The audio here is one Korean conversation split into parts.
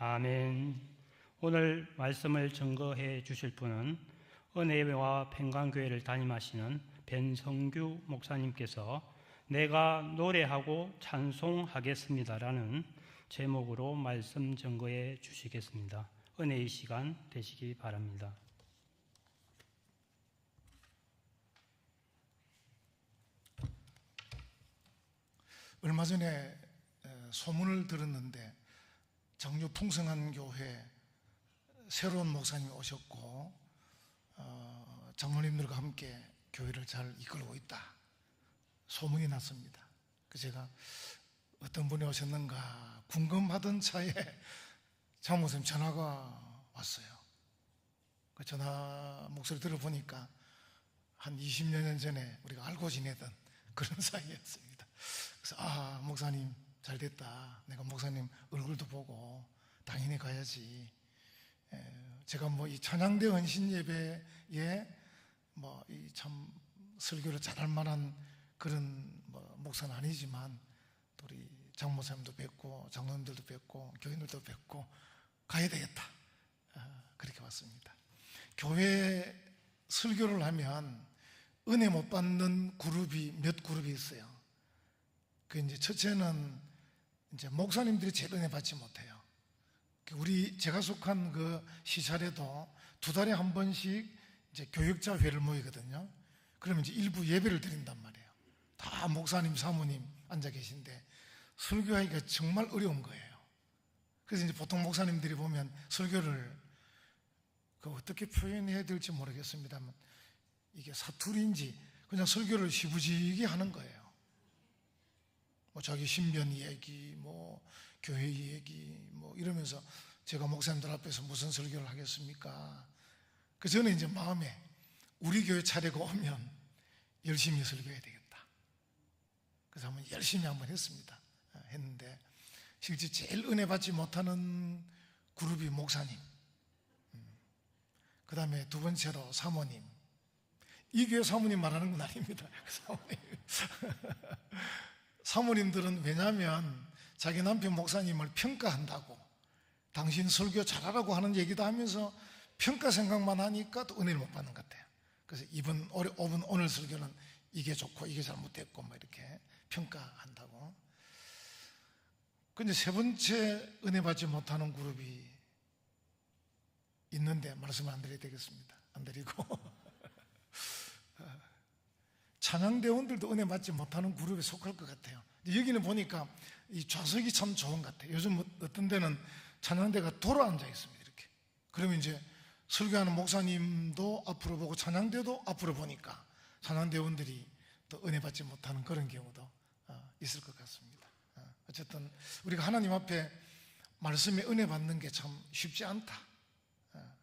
아멘. 오늘 말씀을 증거해 주실 분은 은혜와 평강교회를 담임하시는 변성규 목사님께서 내가 노래하고 찬송하겠습니다라는 제목으로 말씀 증거해 주시겠습니다. 은혜의 시간 되시기 바랍니다. 얼마 전에 소문을 들었는데 정유 풍성한 교회 새로운 목사님이 오셨고 장로님들과 함께 교회를 잘 이끌고 있다 소문이 났습니다. 그래서 제가 어떤 분이 오셨는가 궁금하던 차에 장 목사님 전화가 왔어요. 그 전화 목소리 들어보니까 한 20여 년 전에 우리가 알고 지내던 그런 사이였습니다. 그래서 목사님 잘 됐다. 내가 목사님 얼굴도 보고 당연히 가야지. 제가 이 찬양대 헌신 예배에 이 참 설교를 잘할 만한 그런 목사는 아니지만 우리 장 목사님도 뵙고 장로님들도 뵙고 교인들도 뵙고 가야 되겠다. 그렇게 왔습니다. 교회 설교를 하면 은혜 못 받는 그룹이 몇 그룹이 있어요. 그 이제 첫째는 이제 목사님들이 제일 은혜 받지 못해요. 제가 속한 그 시찰에도 2달에 한 번씩 이제 교역자 회를 모이거든요. 그러면 이제 일부 예배를 드린단 말이에요. 다 목사님, 사모님 앉아 계신데 설교하기가 정말 어려운 거예요. 그래서 이제 보통 목사님들이 보면 설교를 어떻게 표현해야 될지 모르겠습니다만 이게 사투리인지 그냥 설교를 시부지게 하는 거예요. 자기 신변 얘기, 교회 얘기, 이러면서 제가 목사님들 앞에서 무슨 설교를 하겠습니까? 그래서 저는 이제 마음에 우리 교회 차례가 오면 열심히 설교해야 되겠다. 그래서 한번 열심히 한번 했습니다. 했는데 실제 제일 은혜 받지 못하는 그룹이 목사님, 그 다음에 두 번째로 사모님. 이 교회 사모님 말하는 건 아닙니다. 사모님들은 왜냐하면 자기 남편 목사님을 평가한다고 당신 설교 잘하라고 하는 얘기도 하면서 평가 생각만 하니까 또 은혜를 못 받는 것 같아요. 그래서 이번 오늘 설교는 이게 좋고 이게 잘못됐고 이렇게 평가한다고. 근데 세 번째 은혜 받지 못하는 그룹이 있는데 말씀을 안 드려야 되겠습니다. 안 드리고 찬양대원들도 은혜 받지 못하는 그룹에 속할 것 같아요. 여기는 보니까 이 좌석이 참 좋은 것 같아요. 요즘 어떤 데는 찬양대가 돌아 앉아 있습니다. 이렇게. 그러면 이제 설교하는 목사님도 앞으로 보고 찬양대도 앞으로 보니까 찬양대원들이 또 은혜 받지 못하는 그런 경우도 있을 것 같습니다. 어쨌든 우리가 하나님 앞에 말씀에 은혜 받는 게 참 쉽지 않다.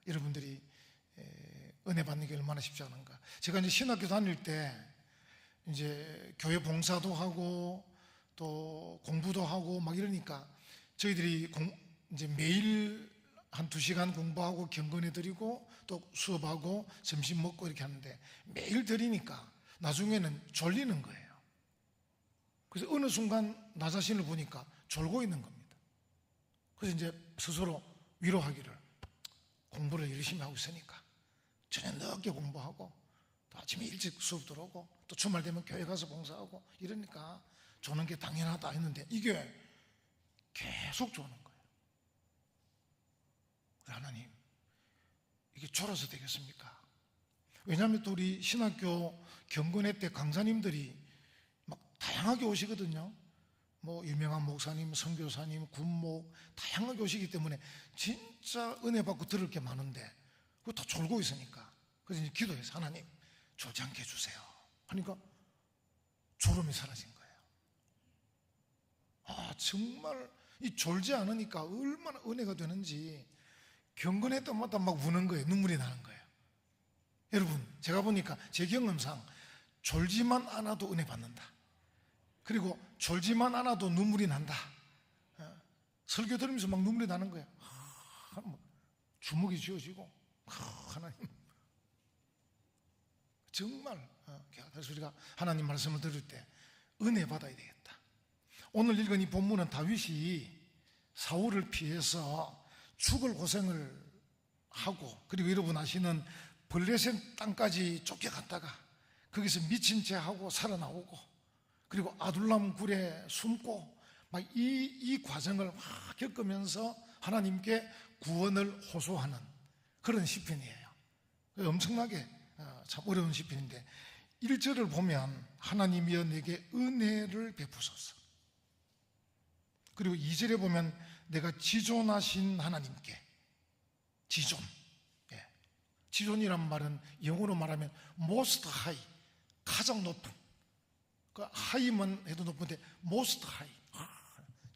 여러분들이 은혜 받는 게 얼마나 쉽지 않은가. 제가 이제 신학교 다닐 때 이제 교회 봉사도 하고 또 공부도 하고 이러니까 저희들이 이제 매일 한 2시간 공부하고 경건해 드리고 또 수업하고 점심 먹고 이렇게 하는데 매일 드리니까 나중에는 졸리는 거예요. 그래서 어느 순간 나 자신을 보니까 졸고 있는 겁니다. 그래서 이제 스스로 위로하기를 공부를 열심히 하고 있으니까 저녁 늦게 공부하고 또 아침에 일찍 수업 들어오고 또 주말 되면 교회 가서 봉사하고 이러니까 조는 게 당연하다 했는데 이게 계속 조는 거예요. 하나님, 이게 졸아서 되겠습니까? 왜냐하면 또 우리 신학교 경건회 때 강사님들이 다양하게 오시거든요. 유명한 목사님, 선교사님, 군목 다양하게 오시기 때문에 진짜 은혜 받고 들을 게 많은데 그거 다 졸고 있으니까 그래서 이제 기도해서 하나님 졸지 않게 해주세요 하니까 졸음이 사라진 거예요. 정말 이 졸지 않으니까 얼마나 은혜가 되는지 경건회 때마다 우는 거예요. 눈물이 나는 거예요. 여러분, 제가 보니까 제 경험상 졸지만 않아도 은혜 받는다. 그리고 졸지만 않아도 눈물이 난다. 설교 들으면서 눈물이 나는 거예요. 주먹이 쥐어지고 하나님 정말 그래서 우리가 하나님 말씀을 들을 때 은혜 받아야 되겠다. 오늘 읽은 이 본문은 다윗이 사울을 피해서 죽을 고생을 하고, 그리고 여러분 아시는 블레셋 땅까지 쫓겨갔다가 거기서 미친 채 하고 살아나오고, 그리고 아둘람 굴에 숨고 막 이 과정을 막 겪으면서 하나님께 구원을 호소하는 그런 시편이에요. 엄청나게 참 어려운 시편인데 1절을 보면 하나님이여 내게 은혜를 베푸소서. 그리고 2절에 보면 내가 지존하신 하나님께, 지존, 지존이란 말은 영어로 말하면 most high, 가장 높은, 그 하이만 해도 높은데 most high,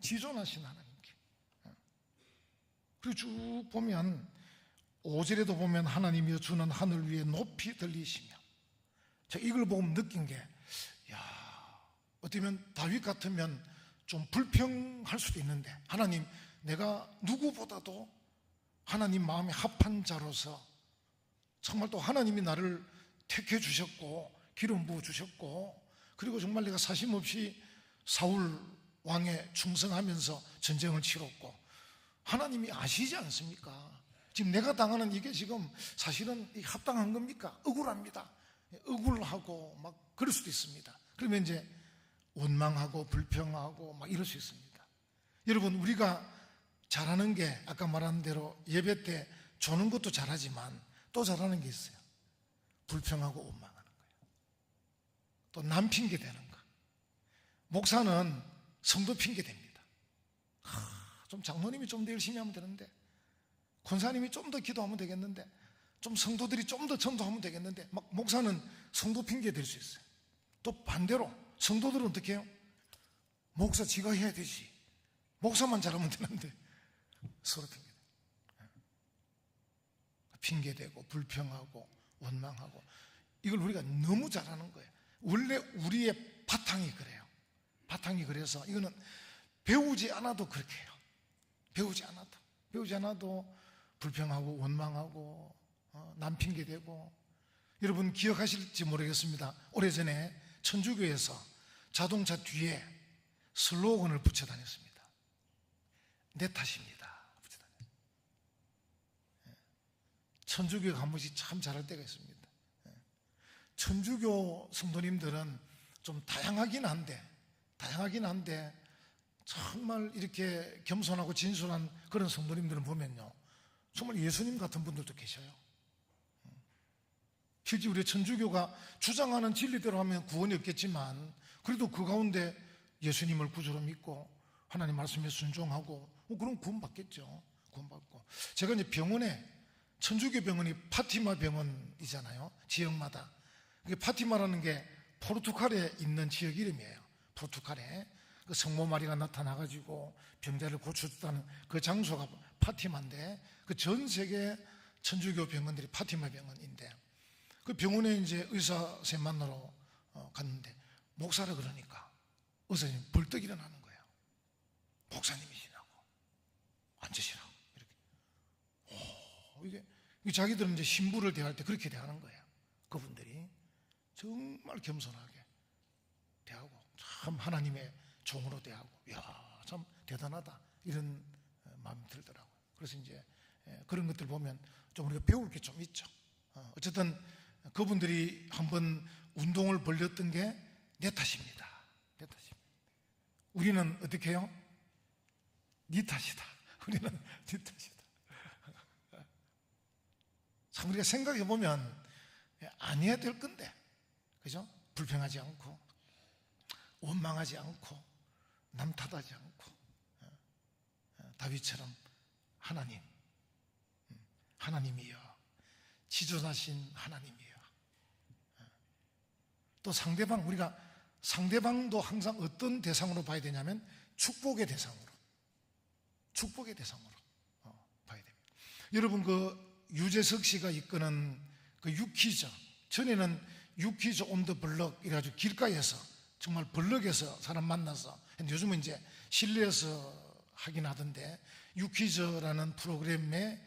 지존하신 하나님께. 그리고 쭉 보면 5절에도 보면 하나님이여 주는 하늘 위에 높이 들리시며, 제가 이걸 보고 느낀 게, 어떻게 보면 다윗 같으면 좀 불평할 수도 있는데, 하나님, 내가 누구보다도 하나님 마음에 합한 자로서 정말 또 하나님이 나를 택해 주셨고 기름 부어 주셨고, 그리고 정말 내가 사심없이 사울 왕에 충성하면서 전쟁을 치렀고, 하나님이 아시지 않습니까? 지금 내가 당하는 이게 지금 사실은 합당한 겁니까? 억울합니다. 억울하고 막 그럴 수도 있습니다. 그러면 이제 원망하고 불평하고 막 이럴 수 있습니다. 여러분, 우리가 잘하는 게 아까 말한 대로 예배 때 조는 것도 잘하지만 또 잘하는 게 있어요. 불평하고 원망하는 거예요. 또 남 핑계 대는 거. 목사는 성도 핑계 됩니다. 좀 장로님이 좀 더 열심히 하면 되는데, 권사님이 좀 더 기도하면 되겠는데, 좀 성도들이 좀 더 전도하면 되겠는데, 막 목사는 성도 핑계 될 수 있어요. 또 반대로 성도들은 어떻게 해요? 목사 지가 해야 되지, 목사만 잘하면 되는데 서로 핑계대고 불평하고 원망하고, 이걸 우리가 너무 잘하는 거예요. 원래 우리의 바탕이 그래요. 바탕이 그래서 이거는 배우지 않아도 그렇게 해요. 배우지 않아도 불평하고 원망하고 남 핑계대고. 여러분 기억하실지 모르겠습니다. 오래전에 천주교에서 자동차 뒤에 슬로건을 붙여 다녔습니다. 내 탓입니다. 붙여 다녔어요. 천주교가 한 번씩 참 잘할 때가 있습니다. 천주교 성도님들은 좀 다양하긴 한데 정말 이렇게 겸손하고 진솔한 그런 성도님들을 보면요, 정말 예수님 같은 분들도 계셔요. 실제 우리 천주교가 주장하는 진리대로 하면 구원이 없겠지만, 그래도 그 가운데 예수님을 구주로 믿고 하나님 말씀에 순종하고 그럼 구원받겠죠. 구원받고. 제가 이제 병원에, 천주교 병원이 파티마 병원이잖아요. 지역마다. 파티마라는 게 포르투갈에 있는 지역 이름이에요. 포르투갈에 그 성모 마리가 나타나가지고 병자를 고쳐줬다는 그 장소가 파티마인데, 그 전 세계 천주교 병원들이 파티마 병원인데, 그 병원에 이제 의사 선생님 만나러 갔는데, 목사라 그러니까 의사님 벌떡 일어나는 거예요. 목사님이시라고, 앉으시라고 이렇게. 이게 자기들은 이제 신부를 대할 때 그렇게 대하는 거예요. 그분들이 정말 겸손하게 대하고 참 하나님의 종으로 대하고, 참 대단하다 이런 마음이 들더라고요. 그래서 이제 그런 것들 보면 좀 우리가 배울 게 좀 있죠. 어쨌든 그분들이 한번 운동을 벌렸던 게 내 탓입니다. 내 탓입니다. 우리는 어떻게 해요? 네 탓이다. 우리는 네 탓이다. 참 우리가 생각해 보면 아니어야 될 건데, 그죠? 불평하지 않고 원망하지 않고 남 탓하지 않고, 다윗처럼 하나님이여, 지존하신 하나님이여. 또 우리가 상대방도 항상 어떤 대상으로 봐야 되냐면 축복의 대상으로 봐야 됩니다. 여러분 그 유재석 씨가 이끄는 그 유키즈, 전에는 유키즈 온 더 블럭 이래가지고 길가에서 정말 블럭에서 사람 만나서, 요즘은 이제 실내에서 하긴 하던데, 유키즈라는 프로그램에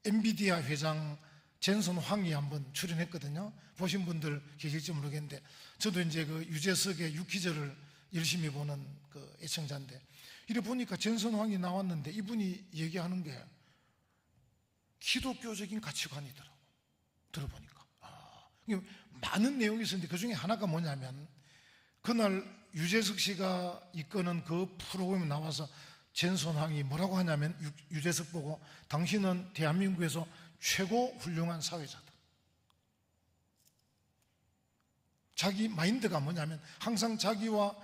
엔비디아 회장 젠슨 황이 한번 출연했거든요. 보신 분들 계실지 모르겠는데, 저도 이제 그 유재석의 유키즈를 열심히 보는 그 애청자인데, 이래 보니까 젠슨 황이 나왔는데 이분이 얘기하는 게, 기독교적인 가치관이더라고. 들어보니까. 이게 많은 내용이 있었는데 그 중에 하나가 뭐냐면, 그날 유재석 씨가 이끄는 그 프로그램에 나와서 젠손항이 뭐라고 하냐면, 유재석 보고 당신은 대한민국에서 최고 훌륭한 사회자다. 자기 마인드가 뭐냐면 항상 자기와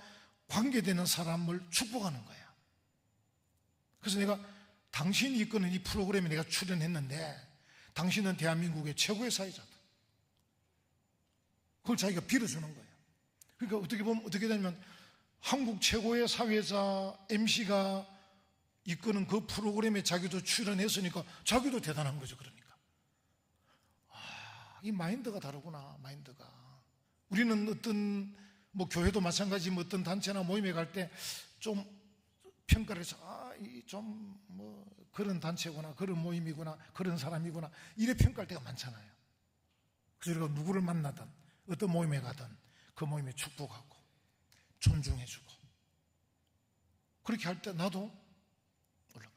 관계되는 사람을 축복하는 거야. 그래서 내가 당신이 이끄는 이 프로그램에 내가 출연했는데 당신은 대한민국의 최고의 사회자다. 그걸 자기가 빌어주는 거예요. 그러니까 어떻게 보면 어떻게 되냐면 한국 최고의 사회자 MC가 이끄는 그 프로그램에 자기도 출연했으니까 자기도 대단한 거죠. 그러니까 이 마인드가 다르구나. 마인드가. 우리는 어떤 뭐 교회도 마찬가지, 뭐 어떤 단체나 모임에 갈 때 좀 평가를 해서 이 좀 뭐 그런 단체구나, 그런 모임이구나, 그런 사람이구나 이래 평가할 때가 많잖아요. 그래서 우리가 누구를 만나든 어떤 모임에 가든 그 모임에 축복하고 존중해주고 그렇게 할 때 나도 올라가.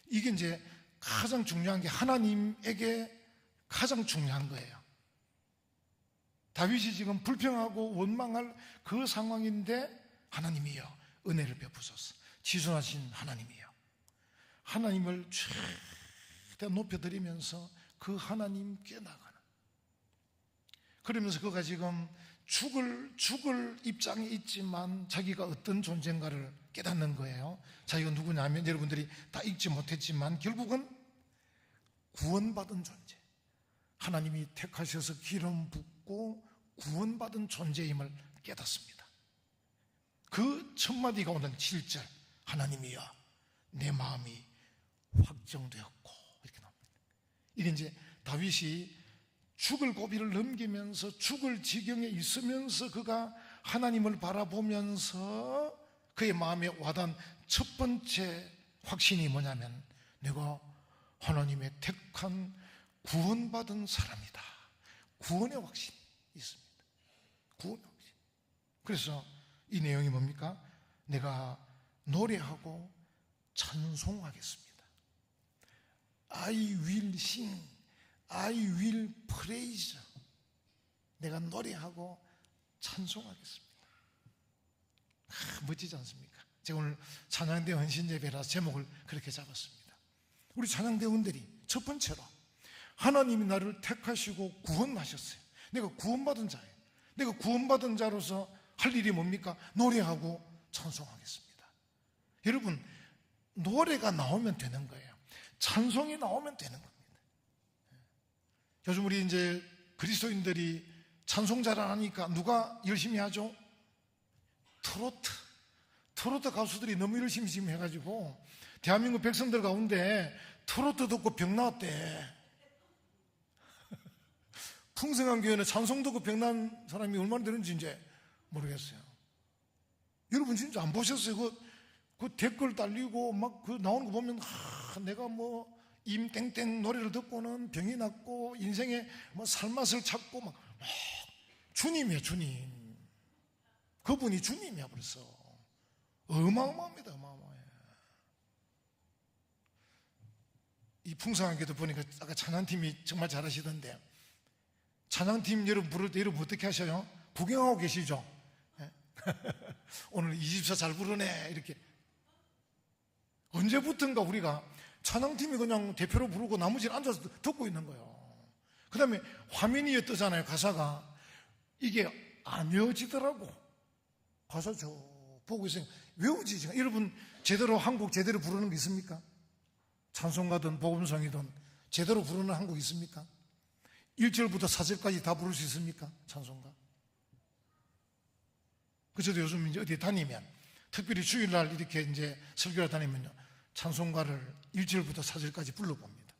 이게 이제 가장 중요한 게 하나님에게 가장 중요한 거예요. 다윗이 지금 불평하고 원망할 그 상황인데 하나님이여 은혜를 베푸소서. 지존하신 하나님이여, 하나님을 최대한 높여드리면서 그 하나님께 나가는, 그러면서 그가 지금 죽을 입장에 있지만 자기가 어떤 존재인가를 깨닫는 거예요. 자기가 누구냐면 여러분들이 다 읽지 못했지만 결국은 구원받은 존재, 하나님이 택하셔서 기름 붓고 구원받은 존재임을 깨닫습니다. 그 첫 마디가 오는 7절, 하나님이여 내 마음이 확정되었고, 이렇게 나옵니다. 이게 이제 다윗이 죽을 고비를 넘기면서 죽을 지경에 있으면서 그가 하나님을 바라보면서 그의 마음에 와닿은 첫 번째 확신이 뭐냐면 내가 하나님의 택한 구원받은 사람이다. 구원의 확신이 있습니다. 구원의 확신. 그래서 이 내용이 뭡니까? 내가 노래하고 찬송하겠습니다. I will sing, I will praise. 내가 노래하고 찬송하겠습니다. 멋지지 않습니까? 제가 오늘 찬양대 헌신예배라서 제목을 그렇게 잡았습니다. 우리 찬양대원들이 첫 번째로 하나님이 나를 택하시고 구원하셨어요. 내가 구원받은 자예요. 내가 구원받은 자로서 할 일이 뭡니까? 노래하고 찬송하겠습니다. 여러분, 노래가 나오면 되는 거예요. 찬송이 나오면 되는 겁니다. 요즘 우리 이제 그리스도인들이 찬송 잘하니까 누가 열심히 하죠? 트로트 가수들이 너무 열심히 지금 해가지고 대한민국 백성들 가운데 트로트 듣고 병 나왔대. 풍성한 교회는 찬송 듣고 병 난 사람이 얼마나 되는지 이제 모르겠어요. 여러분 진짜 안 보셨어요? 그 댓글 달리고 막 그 나오는 거 보면 내가 뭐 임땡땡 노래를 듣고는 병이 났고 인생에 뭐 살맛을 찾고 막 주님이에요. 주님. 그분이 주님이야. 벌써 어마어마합니다. 어마어마해. 이 풍성한 교회도 보니까 아까 찬양팀이 정말 잘하시던데, 찬양팀 여러분 부를 때 여러분 어떻게 하셔요? 구경하고 계시죠? 오늘 24 잘 부르네 이렇게. 언제부턴가 우리가 찬양팀이 그냥 대표로 부르고 나머지는 앉아서 듣고 있는 거예요. 그 다음에 화면이 뜨잖아요. 가사가 이게 안 외워지더라고. 가사 저 보고 있으니까 외워지지. 여러분 제대로 한국 제대로 부르는 게 있습니까? 찬송가든 복음성이든 제대로 부르는 한국 있습니까? 1절부터 4절까지 다 부를 수 있습니까? 찬송가. 그래서 요즘 이제 어디 다니면 특별히 주일날 이렇게 이제 설교를 다니면요, 찬송가를 1절부터 4절까지 불러봅니다.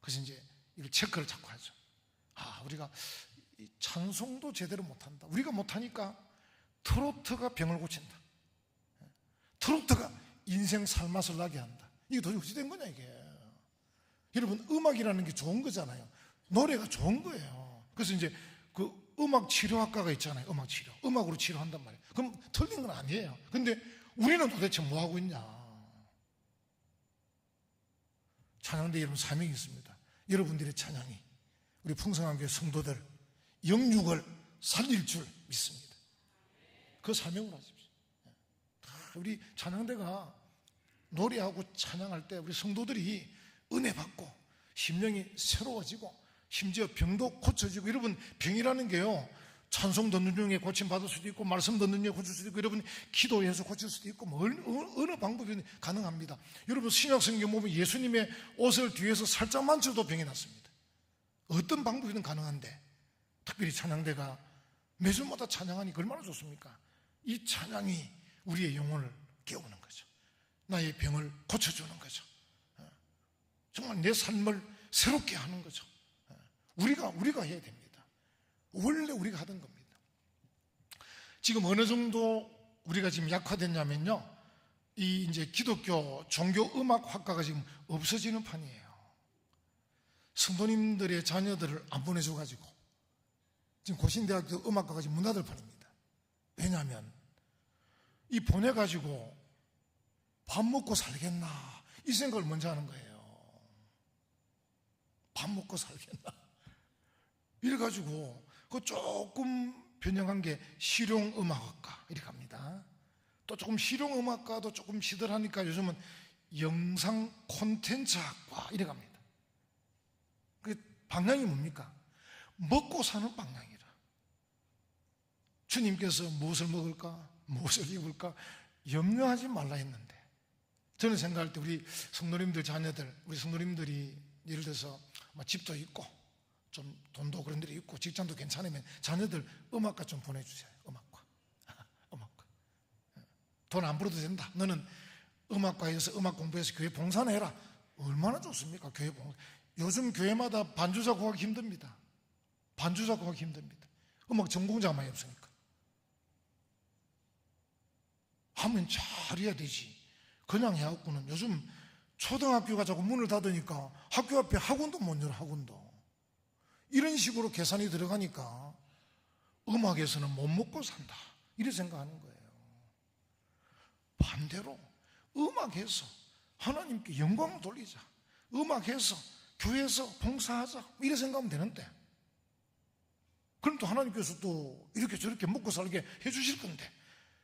그래서 이제 이걸 체크를 자꾸 하죠. 우리가 이 찬송도 제대로 못한다. 우리가 못하니까 트로트가 병을 고친다. 트로트가 인생 살맛을 나게 한다. 이게 도대체 어찌 된 거냐 이게. 여러분 음악이라는 게 좋은 거잖아요. 노래가 좋은 거예요. 그래서 이제 그 음악 치료학과가 있잖아요. 음악 치료. 음악으로 치료한단 말이에요. 그럼 틀린 건 아니에요. 근데 우리는 도대체 뭐 하고 있냐? 찬양대 여러분 사명이 있습니다. 여러분들의 찬양이 우리 풍성한 교회 성도들 영육을 살릴 줄 믿습니다. 그 사명을 하십시오. 우리 찬양대가 노래하고 찬양할 때 우리 성도들이 은혜 받고 심령이 새로워지고 심지어 병도 고쳐지고, 여러분 병이라는 게요 찬송 듣는 중에 고침받을 수도 있고 말씀 듣는 중에 고칠 수도 있고 여러분 기도해서 고칠 수도 있고 뭐 어느 방법이 가능합니다. 여러분 신약성경 보면 예수님의 옷을 뒤에서 살짝 만져도 병이 났습니다. 어떤 방법이든 가능한데 특별히 찬양대가 매주마다 찬양하니 얼마나 좋습니까? 이 찬양이 우리의 영혼을 깨우는 거죠. 나의 병을 고쳐주는 거죠. 정말 내 삶을 새롭게 하는 거죠. 우리가 해야 됩니다. 원래 우리가 하던 겁니다. 지금 어느 정도 우리가 지금 약화됐냐면요, 이 이제 기독교 종교 음악학과가 지금 없어지는 판이에요. 성도님들의 자녀들을 안 보내줘가지고 지금 고신대학교 음악과가 지금 문 닫을 판입니다. 왜냐하면 이 보내가지고 밥 먹고 살겠나 이 생각을 먼저 하는 거예요. 밥 먹고 살겠나 이래가지고 그 조금 변형한 게 실용음악학과 이렇게 합니다. 또 조금 실용음악과도 조금 시들하니까 요즘은 영상 콘텐츠학과 이렇게 합니다. 그 방향이 뭡니까? 먹고 사는 방향이라. 주님께서 무엇을 먹을까 무엇을 입을까 염려하지 말라 했는데, 저는 생각할 때 우리 성도님들 자녀들, 우리 성도님들이 예를 들어서 집도 있고 좀 돈도 그런 데도 있고 직장도 괜찮으면 자녀들 음악과 좀 보내주세요. 음악과 돈 안 벌어도 된다. 너는 음악과에서 음악 공부해서 교회 봉사나 해라. 얼마나 좋습니까? 교회 봉사. 요즘 교회마다 반주자 구하기 힘듭니다. 반주자 구하기 힘듭니다. 음악 전공자가 많이 없으니까. 하면 잘해야 되지. 그냥 해갖고는 요즘 초등학교가 자꾸 문을 닫으니까 학교 앞에 학원도 못 열어. 학원도 이런 식으로 계산이 들어가니까 음악에서는 못 먹고 산다 이렇게 생각하는 거예요. 반대로 음악에서 하나님께 영광을 돌리자, 음악에서 교회에서 봉사하자 이렇게 생각하면 되는데, 그럼 또 하나님께서 또 이렇게 저렇게 먹고 살게 해주실 건데,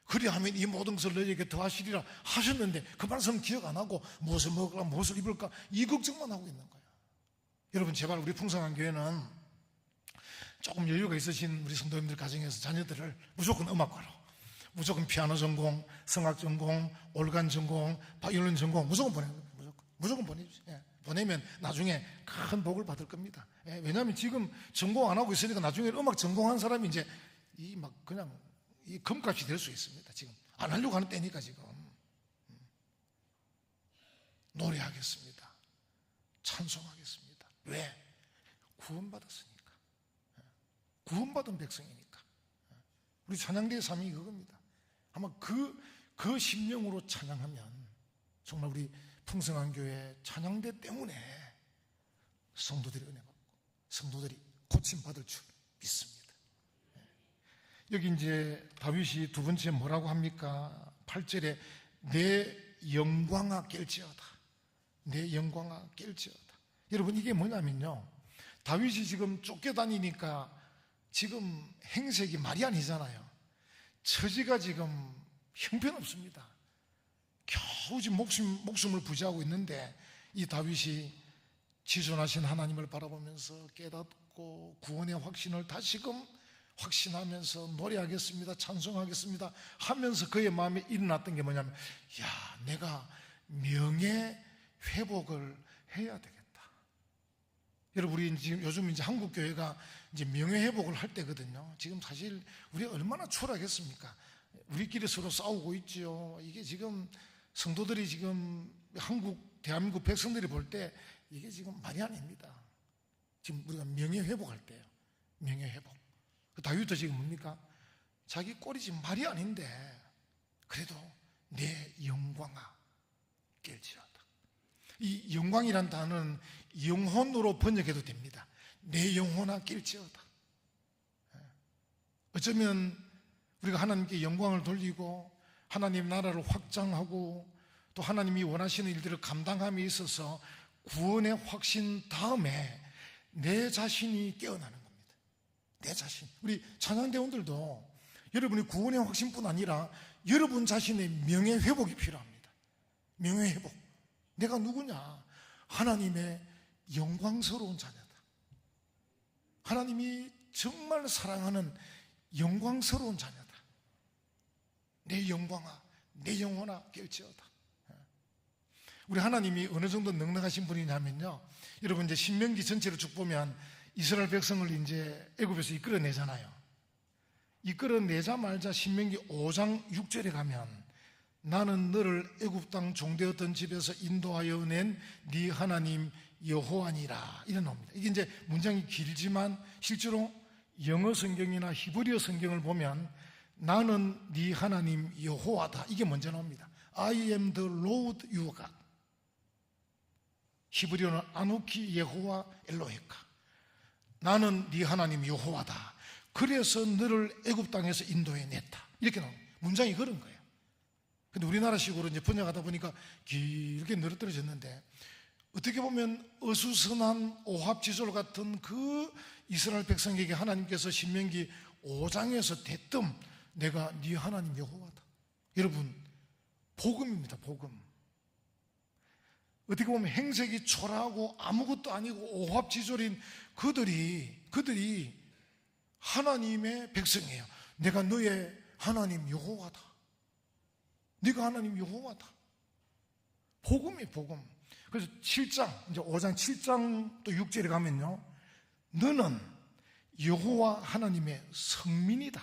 그리하면 이 모든 것을 너희에게 더하시리라 하셨는데 그 말씀 기억 안 하고 무엇을 먹을까 무엇을 입을까 이 걱정만 하고 있는 거예요. 여러분 제발 우리 풍성한 교회는 조금 여유가 있으신 우리 성도님들 가정에서 자녀들을 무조건 음악과로, 무조건 피아노 전공, 성악 전공, 올간 전공, 바이올린 전공 무조건 무조건 보내주세요. 예. 보내면 나중에 큰 복을 받을 겁니다. 예. 왜냐하면 지금 전공 안 하고 있으니까 나중에 음악 전공한 사람이 이제 이 막 그냥 이 금값이 될 수 있습니다. 지금 안 하려고 하는 때니까 지금 노래하겠습니다. 찬송하겠습니다. 왜? 구원받았으니까. 구원받은 백성이니까. 우리 찬양대의 삶이 그겁니다. 아마 그 심령으로 찬양하면 정말 우리 풍성한 교회 찬양대 때문에 성도들이 은혜 받고 성도들이 고침받을 줄 믿습니다. 여기 이제 다윗이 두 번째 뭐라고 합니까? 8절에 내 영광아 깰지어다. 내 영광아 깰지어다. 여러분 이게 뭐냐면요, 다윗이 지금 쫓겨다니니까 지금 행색이 말이 아니잖아요. 처지가 지금 형편없습니다. 겨우 지금 목숨을 부지하고 있는데 이 다윗이 지존하신 하나님을 바라보면서 깨닫고 구원의 확신을 다시금 확신하면서 노래하겠습니다, 찬송하겠습니다 하면서 그의 마음에 일어났던 게 뭐냐면, 야, 내가 명예 회복을 해야 되겠다. 여러분 우리 지금 요즘 이제 한국 교회가 이제 명예 회복을 할 때거든요. 지금 사실 우리 얼마나 초라하겠습니까? 우리끼리 서로 싸우고 있지요. 이게 지금 성도들이 지금 대한민국 백성들이 볼 때 이게 지금 말이 아닙니다. 지금 우리가 명예 회복할 때예요. 명예 회복. 다윗도 지금 뭡니까? 자기 꼴이 지금 말이 아닌데 그래도 내 영광아 깰지어다. 이 영광이란 단어는 영혼으로 번역해도 됩니다. 내 영혼아 깰지어다. 어쩌면 우리가 하나님께 영광을 돌리고 하나님 나라를 확장하고 또 하나님이 원하시는 일들을 감당함에 있어서 구원의 확신 다음에 내 자신이 깨어나는 겁니다. 내 자신. 우리 찬양대원들도 여러분이 구원의 확신뿐 아니라 여러분 자신의 명예회복이 필요합니다. 명예회복. 내가 누구냐? 하나님의 영광스러운 자녀다. 하나님이 정말 사랑하는 영광스러운 자녀다. 내 영광아, 내 영혼아 깰지어다. 우리 하나님이 어느 정도 넉넉하신 분이냐면요, 여러분 이제 신명기 전체를 쭉 보면 이스라엘 백성을 이제 애굽에서 이끌어내잖아요. 이끌어내자마자 신명기 5장 6절에 가면 나는 너를 애굽 땅 종되었던 집에서 인도하여 낸 네 하나님 여호와니라, 이런 옵니다. 이게 이제 문장이 길지만 실제로 영어 성경이나 히브리어 성경을 보면 나는 네 하나님 여호와다, 이게 먼저 나옵니다. I am the Lord your God. 히브리어는 아누키 예호와 엘로헤카. 나는 네 하나님 여호와다. 그래서 너를 애굽 땅에서 인도해 냈다. 이렇게 나옵니다. 문장이 그런 거예요. 근데 우리나라식으로 이제 번역하다 보니까 길게 늘어뜨려졌는데, 어떻게 보면 어수선한 오합지졸 같은 그 이스라엘 백성에게 하나님께서 신명기 5장에서 대뜸 내가 네 하나님 여호와다. 여러분, 복음입니다. 복음. 어떻게 보면 행색이 초라하고 아무것도 아니고 오합지졸인 그들이 하나님의 백성이에요. 내가 너의 하나님 여호와다. 네가 하나님 여호와다. 복음이에요, 복음. 그래서 7장, 이제 5장 7장 또 6절에 가면요, 너는 여호와 하나님의 성민이다.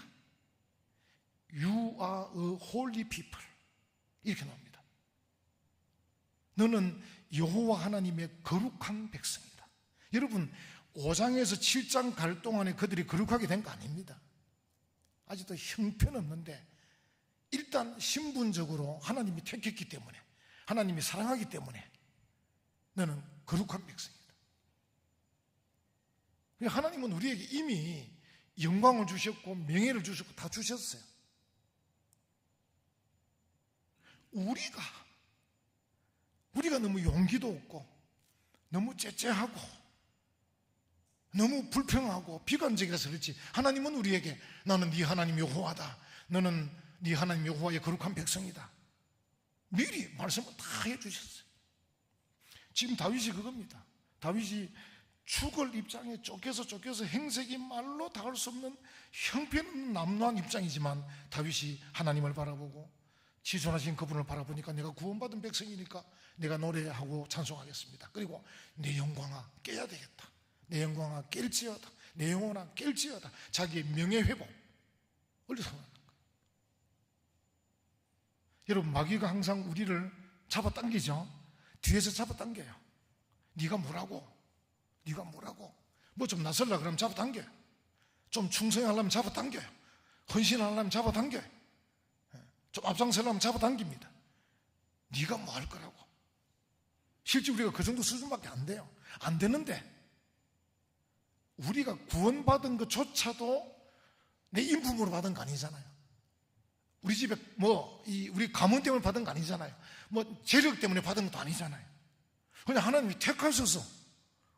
You are a holy people. 이렇게 나옵니다. 너는 여호와 하나님의 거룩한 백성이다. 여러분, 5장에서 7장 갈 동안에 그들이 거룩하게 된 거 아닙니다. 아직도 형편없는데 일단 신분적으로 하나님이 택했기 때문에, 하나님이 사랑하기 때문에 너는 거룩한 백성이다. 하나님은 우리에게 이미 영광을 주셨고 명예를 주셨고 다 주셨어요. 우리가 너무 용기도 없고 너무 째째하고 너무 불평하고 비관적이라서 그렇지, 하나님은 우리에게 나는 네 하나님 여호와다. 너는 네 하나님 여호와의 거룩한 백성이다. 미리 말씀을 다 해주셨어요. 지금 다윗이 그겁니다. 다윗이 죽을 입장에 쫓겨서 행색이 말로 닿을 수 없는 형편없는 남루한 입장이지만 다윗이 하나님을 바라보고 지존하신 그분을 바라보니까 내가 구원받은 백성이니까 내가 노래하고 찬송하겠습니다. 그리고 내 영광아 깨야 되겠다. 내 영광아 깰지어다. 내 영혼아 깰지어다. 자기의 명예회복 올려서. 여러분, 마귀가 항상 우리를 잡아당기죠. 뒤에서 잡아당겨요. 네가 뭐라고? 뭐 좀 나설라 그러면 잡아당겨요. 좀 충성하려면 잡아당겨요. 헌신하려면 잡아당겨요. 좀 앞장서려면 잡아당깁니다. 네가 뭐 할 거라고? 실제 우리가 그 정도 수준밖에 안 돼요. 안 되는데 우리가 구원받은 것조차도 내 인품으로 받은 거 아니잖아요. 우리 집에 우리 가문 때문에 받은 거 아니잖아요. 재력 때문에 받은 것도 아니잖아요. 그냥 하나님이 택하셔서,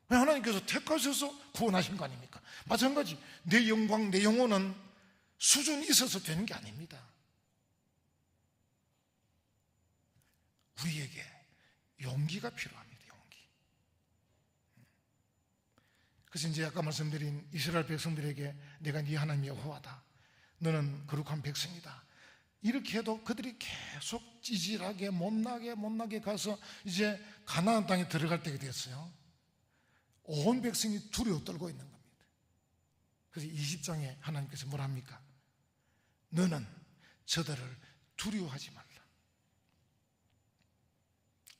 그냥 하나님께서 택하셔서 구원하신 거 아닙니까? 마찬가지, 내 영광, 내 영혼은 수준이 있어서 되는 게 아닙니다. 우리에게 용기가 필요합니다. 용기. 그래서 이제 아까 말씀드린 이스라엘 백성들에게 내가 네 하나님 여호와다. 너는 거룩한 백성이다. 이렇게 해도 그들이 계속 찌질하게 못나게 가서 이제 가나안 땅에 들어갈 때가 됐어요. 온 백성이 두려워 떨고 있는 겁니다. 그래서 20장에 하나님께서 뭘 합니까? 너는 저들을 두려워하지 말라.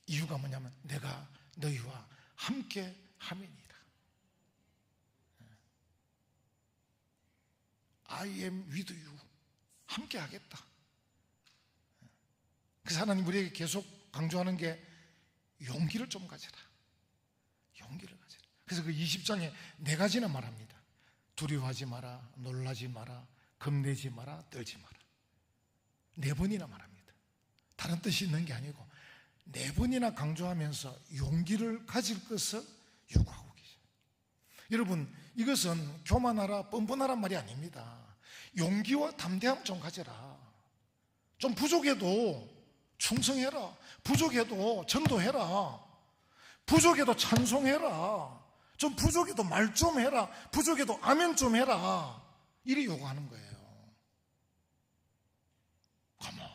이유가 뭐냐면 내가 너희와 함께 함이니라. I am with you. 함께 하겠다. 그래서 하나님 우리에게 계속 강조하는 게 용기를 좀 가져라. 용기를 가져라. 그래서 그 20장에 4가지나 말합니다. 두려워하지 마라, 놀라지 마라, 겁내지 마라, 떨지 마라. 4번이나 말합니다. 다른 뜻이 있는 게 아니고 4번이나 강조하면서 용기를 가질 것을 요구하고 계셔요. 여러분, 이것은 교만하라, 뻔뻔하란 말이 아닙니다. 용기와 담대함 좀 가져라. 좀 부족해도 충성해라. 부족해도 전도해라. 부족해도 찬송해라. 좀 부족해도 말 좀 해라. 부족해도 아멘 좀 해라. 이래 요구하는 거예요. 가만히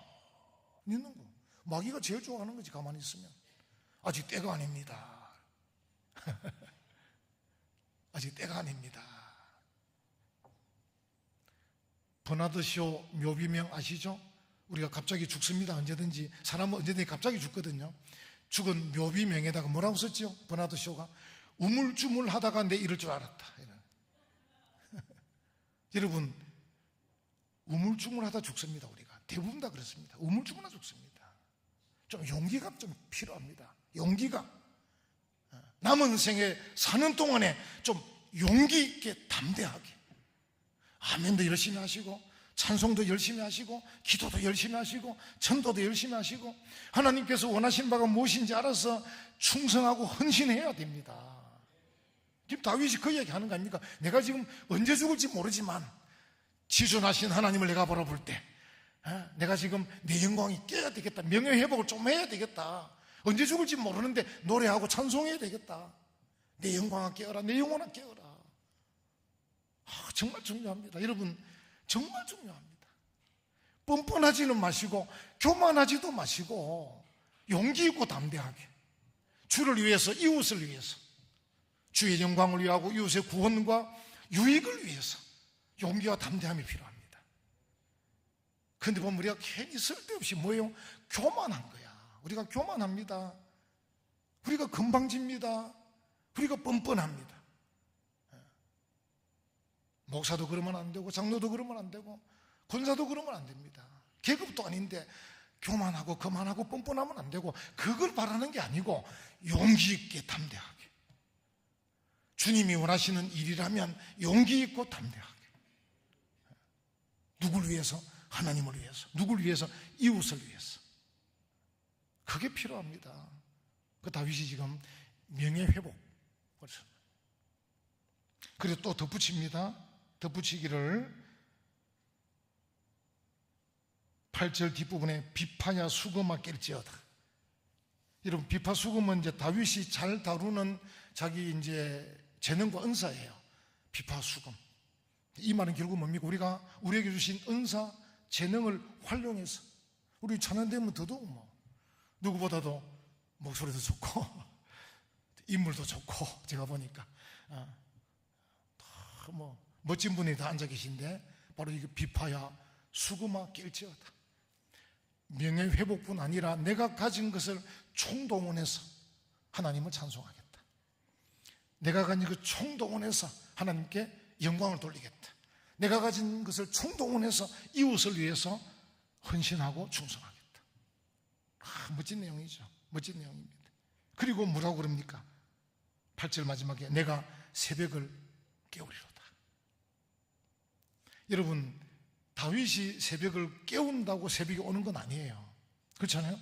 있는 거. 마귀가 제일 좋아하는 거지, 가만히 있으면. 아직 때가 아닙니다. 아직 때가 아닙니다. 버나드쇼 묘비명 아시죠? 우리가 갑자기 죽습니다. 언제든지. 사람은 언제든지 갑자기 죽거든요. 죽은 묘비명에다가 뭐라고 썼죠? 버나드쇼가 우물쭈물 하다가 내 이럴 줄 알았다. 여러분, 우물쭈물 하다 죽습니다. 우리가 대부분 다 그렇습니다. 우물쭈물 하다 죽습니다. 좀 용기가 좀 필요합니다. 용기가 남은 생에 사는 동안에 좀 용기 있게 담대하게 아멘도 열심히 하시고 찬송도 열심히 하시고 기도도 열심히 하시고 전도도 열심히 하시고 하나님께서 원하신 바가 무엇인지 알아서 충성하고 헌신해야 됩니다. 지금 다윗이 그 얘기 하는 거 아닙니까? 내가 지금 언제 죽을지 모르지만 지존하신 하나님을 내가 바라볼 때 내가 지금 내 영광이 깨야 되겠다. 명예회복을 좀 해야 되겠다. 언제 죽을지 모르는데 노래하고 찬송해야 되겠다. 내 영광아 깨어라. 내 영혼아 깨어라. 정말 중요합니다. 여러분, 정말 중요합니다. 뻔뻔하지는 마시고 교만하지도 마시고 용기 있고 담대하게 주를 위해서, 이웃을 위해서, 주의 영광을 위하고 이웃의 구원과 유익을 위해서 용기와 담대함이 필요합니다. 그런데 보면 우리가 괜히 쓸데없이 뭐예요? 교만한 거야. 우리가 교만합니다. 우리가 건방집니다. 우리가 뻔뻔합니다. 목사도 그러면 안 되고 장로도 그러면 안 되고 권사도 그러면 안 됩니다. 계급도 아닌데 교만하고 거만하고 뻔뻔하면 안 되고 그걸 바라는 게 아니고 용기 있게 담대하게 주님이 원하시는 일이라면 용기 있고 담대하게 누굴 위해서? 하나님을 위해서. 누굴 위해서? 이웃을 위해서. 그게 필요합니다. 그 다윗이 지금 명예회복. 그리고 또 덧붙입니다. 덧붙이기를 8절 뒷부분에 비파야 수금아 깰지어다. 여러분, 비파 수금은 이제 다윗이 잘 다루는 자기 이제 재능과 은사예요. 비파 수금. 이 말은 결국 뭡니까? 우리에게 주신 은사, 재능을 활용해서 우리 찬양되면 더더욱 누구보다도 목소리도 좋고 인물도 좋고 제가 보니까 멋진 분이 다 앉아 계신데 바로 이게 비파야 수금아 깰지어다. 명예회복뿐 아니라 내가 가진 것을 총동원해서 하나님을 찬송하겠다. 내가 가진 그 총동원해서 하나님께 영광을 돌리겠다. 내가 가진 것을 총동원해서 이웃을 위해서 헌신하고 충성하겠다. 멋진 내용이죠. 멋진 내용입니다. 그리고 뭐라고 그럽니까? 8절 마지막에 내가 새벽을 깨우리로다. 여러분, 다윗이 새벽을 깨운다고 새벽이 오는 건 아니에요. 그렇잖아요?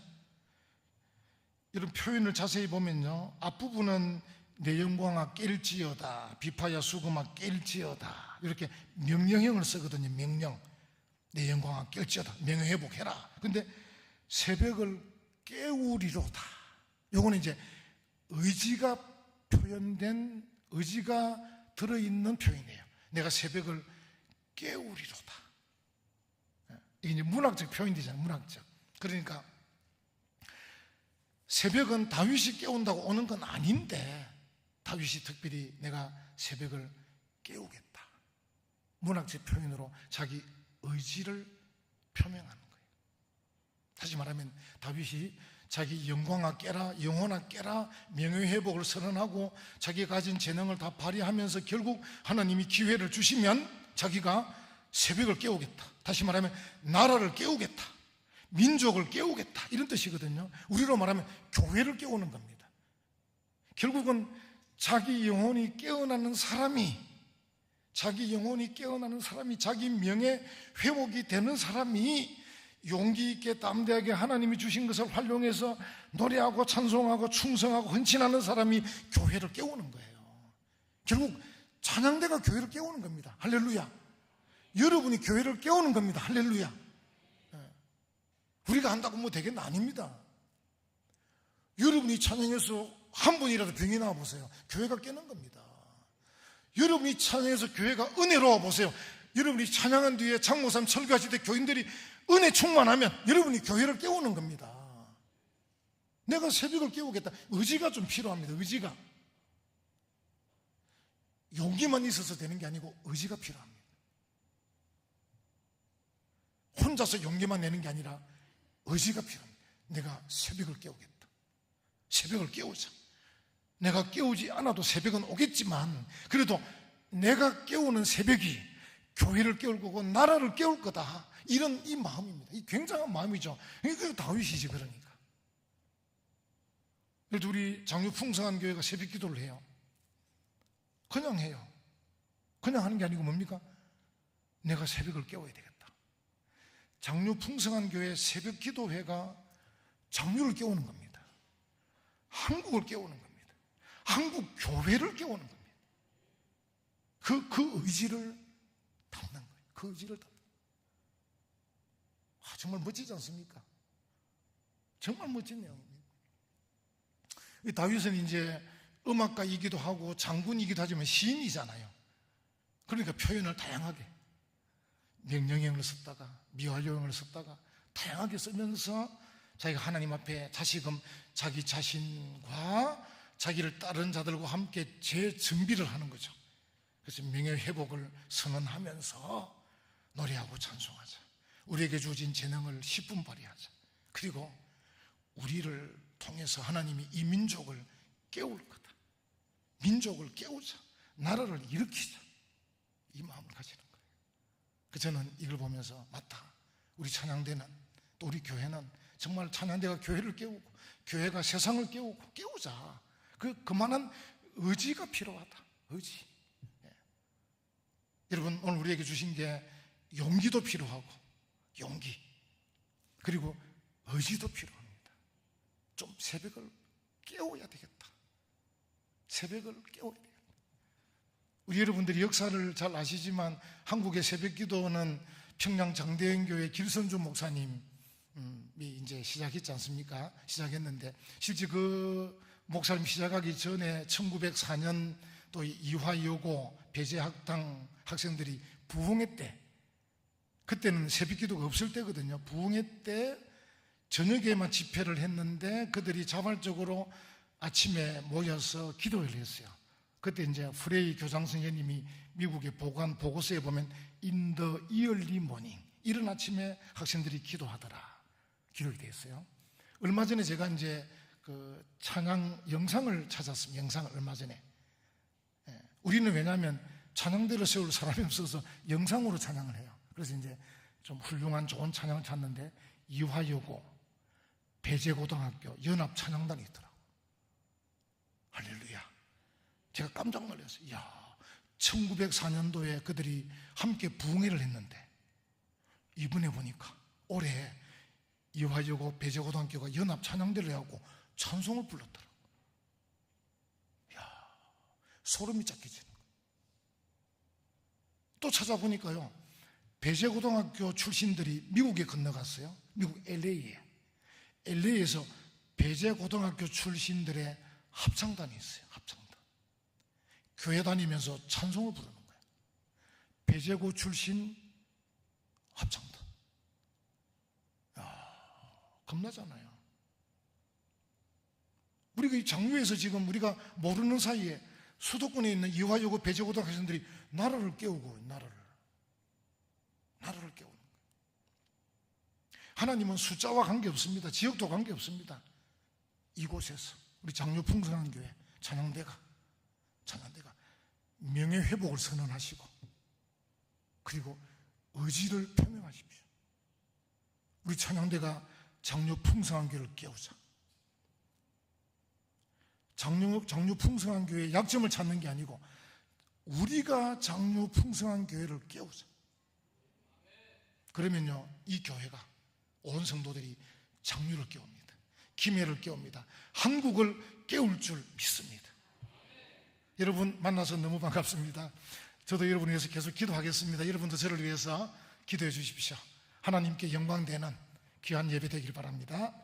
여러분, 표현을 자세히 보면요, 앞부분은 내 영광아 깰지어다, 비파야 수금아 깰지어다, 이렇게 명령형을 쓰거든요. 명령. 내 영광아 깰지어다, 명예회복해라. 근데 새벽을 깨우리로다, 요거는 이제 의지가 표현된, 의지가 들어있는 표현이에요. 내가 새벽을 깨우리로다. 이게 이제 문학적 표현이잖아요. 문학적. 그러니까 새벽은 다윗이 깨운다고 오는 건 아닌데 다윗이 특별히 내가 새벽을 깨우겠다. 문학적 표현으로 자기 의지를 표명하는 거예요. 다시 말하면 다윗이 자기 영광아 깨라, 영혼아 깨라, 명예회복을 선언하고 자기가 가진 재능을 다 발휘하면서 결국 하나님이 기회를 주시면 자기가 새벽을 깨우겠다. 다시 말하면 나라를 깨우겠다, 민족을 깨우겠다, 이런 뜻이거든요. 우리로 말하면 교회를 깨우는 겁니다. 결국은 자기 영혼이 깨어나는 사람이, 자기 영혼이 깨어나는 사람이, 자기 명예 회복이 되는 사람이 용기 있게 담대하게 하나님이 주신 것을 활용해서 노래하고 찬송하고 충성하고 헌신하는 사람이 교회를 깨우는 거예요. 결국 찬양대가 교회를 깨우는 겁니다. 할렐루야. 여러분이 교회를 깨우는 겁니다. 할렐루야. 우리가 한다고 뭐 되겠나? 아닙니다. 여러분이 찬양해서 한 분이라도 병이 나와 보세요. 교회가 깨는 겁니다. 여러분이 찬양해서 교회가 은혜로워 보세요. 여러분이 찬양한 뒤에 장목사님 설교하실 때 교인들이 은혜 충만하면 여러분이 교회를 깨우는 겁니다. 내가 새벽을 깨우겠다. 의지가 좀 필요합니다. 의지가. 용기만 있어서 되는 게 아니고 의지가 필요합니다. 혼자서 용기만 내는 게 아니라 의지가 필요합니다. 내가 새벽을 깨우겠다. 새벽을 깨우자. 내가 깨우지 않아도 새벽은 오겠지만 그래도 내가 깨우는 새벽이 교회를 깨울 거고 나라를 깨울 거다. 이런 이 마음입니다. 이 굉장한 마음이죠. 이게 다윗이지 그러니까. 그래도 우리 장유 풍성한 교회가 새벽 기도를 해요. 그냥 해요. 그냥 하는 게 아니고 뭡니까? 내가 새벽을 깨워야 되겠다. 장유 풍성한 교회 새벽 기도회가 장유를 깨우는 겁니다. 한국을 깨우는 겁니다. 한국 교회를 깨우는 겁니다. 그 의지를 담는 거예요. 그 의지를 담는 거예요. 정말 멋지지 않습니까? 정말 멋진 내용입니다. 다윗은 이제 음악가이기도 하고 장군이기도 하지만 시인이잖아요. 그러니까 표현을 다양하게 명령형을 썼다가 미완료형을 썼다가 다양하게 쓰면서 자기가 하나님 앞에 다시금 자기 자신과 자기를 따르는 자들과 함께 재정비를 하는 거죠. 그래서 명예회복을 선언하면서 노래하고 찬송하자. 우리에게 주어진 재능을 10분 발휘하자. 그리고 우리를 통해서 하나님이 이 민족을 깨울 거다. 민족을 깨우자. 나라를 일으키자. 이 마음을 가지는 거예요. 그래서 저는 이걸 보면서 맞다. 우리 찬양대는 또 우리 교회는 정말 찬양대가 교회를 깨우고 교회가 세상을 깨우고 깨우자. 그만한 의지가 필요하다. 의지. 예. 여러분 오늘 우리에게 주신 게 용기도 필요하고 용기 그리고 의지도 필요합니다. 좀 새벽을 깨워야 되겠다. 새벽을 깨워야 되겠다. 우리 여러분들이 역사를 잘 아시지만 한국의 새벽 기도는 평양 장대행교회 길선주 목사님이 이제 시작했지 않습니까? 시작했는데 실제 그 목사님 시작하기 전에 1904년 또 이화여고 배제학당 학생들이 부흥회 때 그때는 새벽 기도가 없을 때거든요. 부흥회 때 저녁에만 집회를 했는데 그들이 자발적으로 아침에 모여서 기도를 했어요. 그때 이제 프레이 교장 선생님이 미국의 보관 보고서에 보면 In the early morning 이른 아침에 학생들이 기도하더라 기록이 되어 있어요. 얼마 전에 제가 이제 그 찬양 영상을 찾았습니다. 영상을 얼마 전에. 우리는 왜냐하면 찬양대를 세울 사람이 없어서 영상으로 찬양을 해요. 그래서 이제 좀 훌륭한 좋은 찬양을 찾는데 이화여고 배제고등학교 연합 찬양단이 있더라고. 할렐루야. 제가 깜짝 놀랐어요. 이야, 1904년도에 그들이 함께 부흥회를 했는데 이번에 보니까 올해 이화여고 배제고등학교가 연합 찬양대를 하고 찬송을 불렀더라고. 이야, 소름이 쫙 끼치는 거예요. 또 찾아보니까요, 배제고등학교 출신들이 미국에 건너갔어요. 미국 LA에서 배제고등학교 출신들의 합창단이 있어요. 합창단. 교회 다니면서 찬송을 부르는 거예요. 배제고 출신 합창단. 겁나잖아요. 우리가 이 장유에서 지금 우리가 모르는 사이에 수도권에 있는 이화여고 배제고등학교 학생들이 나라를 깨우고 나라를 깨우는 거예요. 하나님은 숫자와 관계없습니다. 지역도 관계없습니다. 이곳에서 우리 장유 풍성한 교회 찬양대가 명예회복을 선언하시고 그리고 의지를 표명하십시오. 우리 찬양대가 장유 풍성한 교회를 깨우자. 장유 풍성한 교회의 약점을 찾는 게 아니고 우리가 장유 풍성한 교회를 깨우자. 그러면요, 이 교회가 온 성도들이 장유를 깨웁니다. 김해를 깨웁니다. 한국을 깨울 줄 믿습니다. 여러분 만나서 너무 반갑습니다. 저도 여러분을 위해서 계속 기도하겠습니다. 여러분도 저를 위해서 기도해 주십시오. 하나님께 영광되는 귀한 예배 되길 바랍니다.